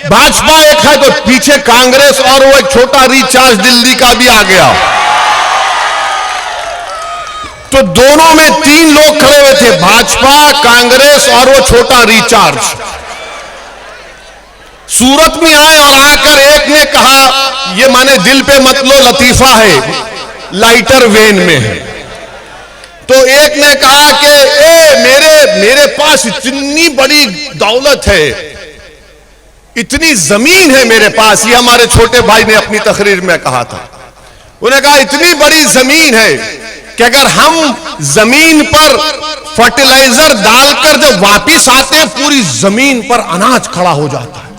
भाजपा एक है तो पीछे कांग्रेस और वो एक छोटा रिचार्ज दिल्ली का भी आ गया। तो दोनों में 3 लोग खड़े हुए थे, भाजपा, कांग्रेस और वो छोटा रिचार्ज। सूरत में आए और आकर एक ने कहा, ये माने दिल पे मत लो, लतीफा है, लाइटर वेन में है। तो एक ने कहा कि मेरे पास इतनी बड़ी दौलत है, इतनी जमीन है मेरे पास। ये हमारे छोटे भाई ने अपनी तकरीर में कहा था। उन्होंने कहा इतनी बड़ी जमीन है कि अगर हम जमीन पर फर्टिलाइजर डालकर जब वापिस आते हैं, पूरी जमीन पर अनाज खड़ा हो जाता है।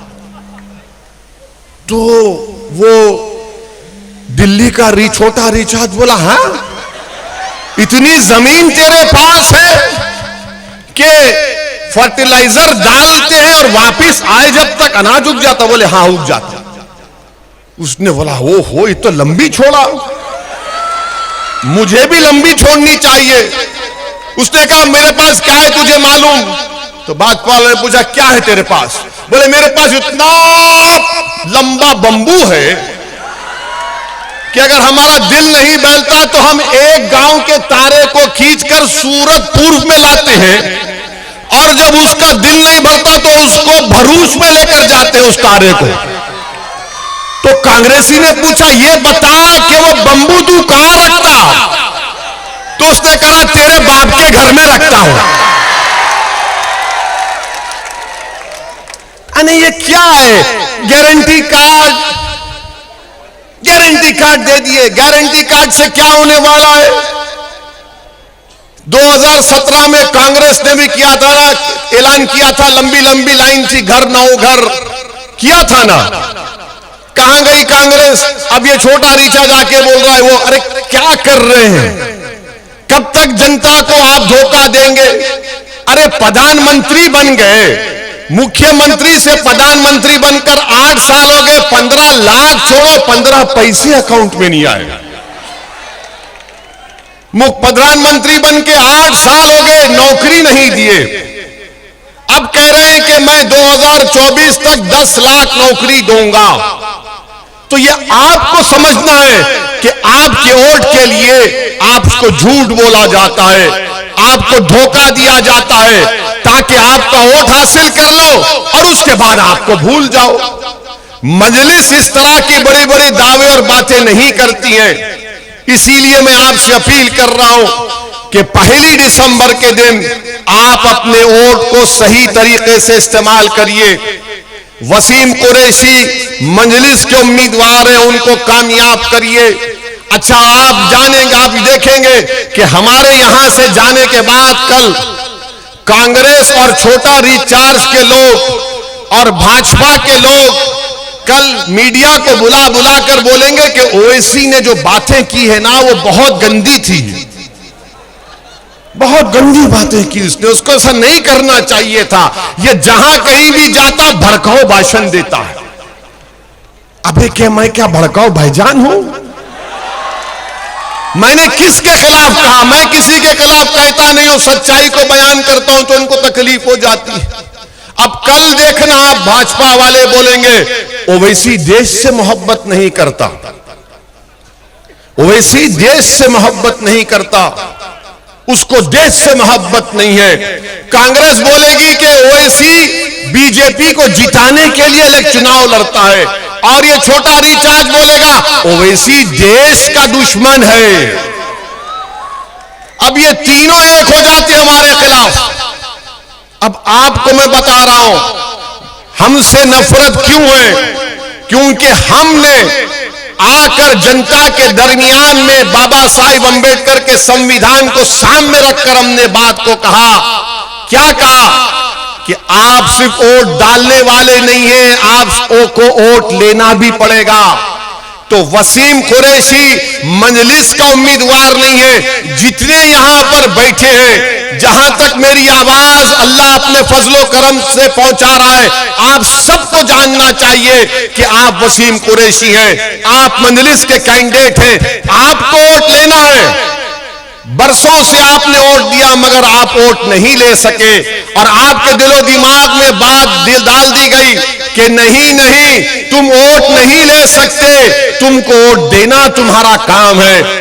तो वो दिल्ली का छोटा रिचार्ज बोला, हाँ इतनी जमीन तेरे पास है कि फर्टिलाइजर डालते हैं और वापिस आए जब तक अनाज उग जाता? बोले हाँ उग जाता। उसने बोला ओ हो, ये तो लंबी छोड़ा, मुझे भी लंबी छोड़नी चाहिए। उसने कहा मेरे पास क्या है तुझे मालूम? तो भाजपा वाले ने पूछा क्या है तेरे पास? बोले मेरे पास इतना लंबा बंबू है कि अगर हमारा दिल नहीं बहलता तो हम एक गांव के तारे को खींचकर सूरत पूर्व में लाते हैं, और जब उसका दिल नहीं भरता तो उसको भरूच में लेकर जाते हैं उस तारे को। तो कांग्रेसी ने पूछा ये बता कि वो बंबू तू कहां रखता? तो उसने कहा तेरे बाप के घर में रखता हूं। अरे ये क्या है? गारंटी कार्ड दे दिए। गारंटी कार्ड से क्या होने वाला है? 2017 में कांग्रेस ने भी किया था ना, ऐलान किया था, लंबी लंबी लाइन थी, घर ना हो घर किया था ना। कहां गई कांग्रेस? अब ये छोटा रिचार्ज आके बोल रहा है वो, अरे क्या कर रहे हैं? कब तक जनता को आप धोखा देंगे? अरे प्रधानमंत्री बन गए, मुख्यमंत्री से प्रधानमंत्री बनकर 8 साल हो गए, 15 लाख छोड़ो 15 पैसे अकाउंट में नहीं आएगा। प्रधानमंत्री बन के 8 साल हो गए, नौकरी नहीं दिए। अब कह रहे हैं कि मैं 2024 तक 10 लाख नौकरी दूंगा। तो ये आपको समझना है कि आपके वोट के लिए आपको झूठ बोला जाता है, आपको धोखा दिया जाता है, ताकि आपका वोट हासिल कर लो और उसके बाद आपको भूल जाओ। मजलिस इस तरह की बड़ी बड़ी दावे और बातें नहीं करती है। इसीलिए मैं आपसे अपील कर रहा हूं कि 1 दिसंबर के दिन आप अपने वोट को सही तरीके से इस्तेमाल करिए। वसीम कुरैशी मजलिस के उम्मीदवार हैं, उनको कामयाब करिए। अच्छा आप जानेंगे, आप देखेंगे कि हमारे यहां से जाने के बाद कल कांग्रेस और छोटा रिचार्ज के लोग और भाजपा के लोग कल मीडिया को बुला बुला कर बोलेंगे कि ओवैसी ने जो बातें की है ना वो बहुत गंदी थी, बहुत गंदी बातें की उसने, उसको ऐसा नहीं करना चाहिए था। ये जहां कहीं भी जाता भड़काऊ भाषण देता है। अबे क्या मैं क्या भड़काऊ भाईजान हूं? मैंने किसके खिलाफ कहा? मैं किसी के खिलाफ कहता नहीं हूं, सच्चाई को बयान करता हूं तो उनको तकलीफ हो जाती है। अब कल देखना आप भाजपा वाले बोलेंगे ओवैसी देश से मोहब्बत नहीं करता, ओवैसी देश से मोहब्बत नहीं करता, उसको देश से मोहब्बत नहीं है। कांग्रेस बोलेगी कि ओवैसी बीजेपी को जिताने के लिए चुनाव लड़ता है, और ये छोटा रिचार्ज बोलेगा ओवैसी देश का दुश्मन है। अब ये तीनों एक हो जाते हमारे खिलाफ। अब आपको मैं बता रहा हूं हमसे नफरत क्यों है? क्योंकि हमने आकर जनता के दरमियान में बाबा साहिब अंबेडकर के संविधान को सामने रखकर हमने बात को कहा। क्या कहा? कि आप सिर्फ वोट डालने वाले नहीं हैं, आपको वोट लेना भी पड़ेगा। तो वसीम कुरैशी मंजलिस का उम्मीदवार नहीं है। जितने यहां पर बैठे हैं, जहां तक मेरी आवाज अल्लाह अपने फजलो करम से पहुंचा रहा है, आप सबको जानना चाहिए कि आप वसीम कुरैशी हैं, आप मंजलिस के कैंडिडेट हैं, आपको वोट लेना है। बरसों से आपने वोट दिया मगर आप वोट नहीं ले सके, और आपके दिलो दिमाग में बात डाल दी गई कि नहीं नहीं तुम वोट नहीं ले सकते, तुमको वोट देना तुम्हारा काम है।